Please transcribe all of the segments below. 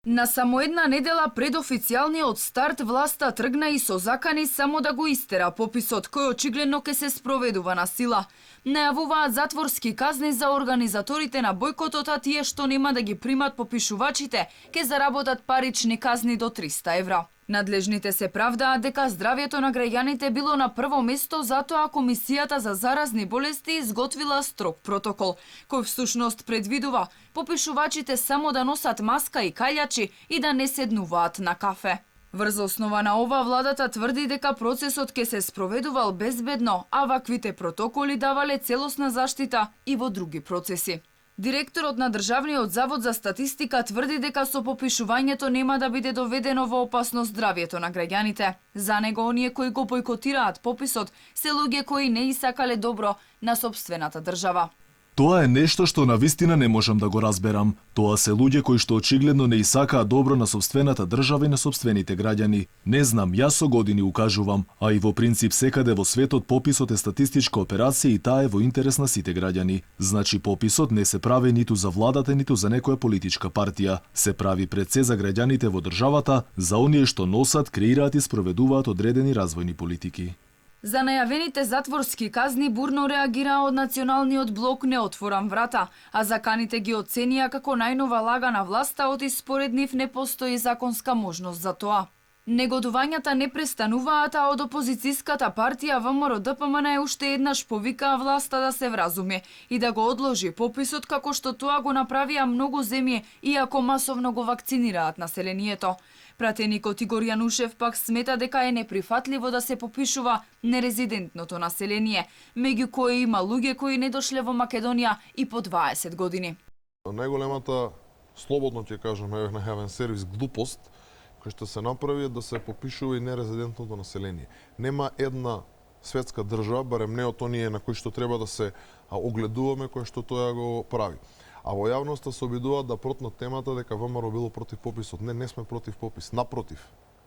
На само една недела пред официјалниот старт, власта тргна и со закани само да го истера пописот, кој очигледно ке се спроведува на сила. Најавуваат затворски казни за организаторите на бојкотот, а тие што нема да ги примат попишувачите, ке заработат парични казни до 300 евра. Надлежните се правдаат дека здравјето на граѓаните било на прво место, затоа Комисијата за заразни болести изготвила строг протокол, кој всушност предвидува попишувачите само да носат маска и каљачи и да не седнуваат на кафе. Врз основа на ова, владата тврди дека процесот ке се спроведувал безбедно, а ваквите протоколи давале целосна заштита и во други процеси. Директорот на Државниот завод за статистика тврди дека со попишувањето нема да биде доведено во опасност здравјето на граѓаните. За него, оние кои го бојкотираат пописот се луѓе кои не и сакале добро на сопствената држава. Тоа е нешто што навистина не можам да го разберам. Тоа се луѓе кои што очигледно не и сакаат добро на сопствената држава и на сопствените граѓани. Не знам, јас со години укажувам, а и во принцип секаде во светот пописот е статистичка операција и таа е во интерес на сите граѓани. Значи пописот не се прави ниту за владата, ниту за некоја политичка партија. Се прави пред се за граѓаните во државата, за оние што носат, креираат и спроведуваат одредени развојни политики. За најавените затворски казни бурно реагираа од Националниот блок Не отворам врата, а заканите ги оценија како најнова лага на власта, оти според нив не постои законска можност за тоа. Негодувањата не престануваат, а од опозицијската партија ВМРО-ДПМН уште еднаш повикаа власта да се вразуми и да го одложи пописот, како што тоа го направија многу земји, иако масовно го вакцинираат населението. Пратеникот Игор Јанушев пак смета дека е неприфатливо да се попишува нерезидентното население, меѓу кои има луѓе кои не дошле во Македонија и по 20 години. Најголемата, слободно ќе кажам, на јавен сервис глупост кој што се направи е да се попишува и нерезидентното население. Нема една светска држава, барем не од оние на кои што треба да се огледуваме, кој што тоа го прави. А во јавноста се обидуваат да протнат темата дека ВМРО било против пописот. Не сме против попис, напротив.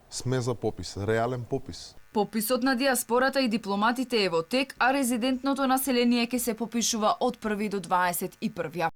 Сме за попис, реален попис. Пописот на диаспората и дипломатите е во тек, а резидентното население ќе се попишува од 1 до 21.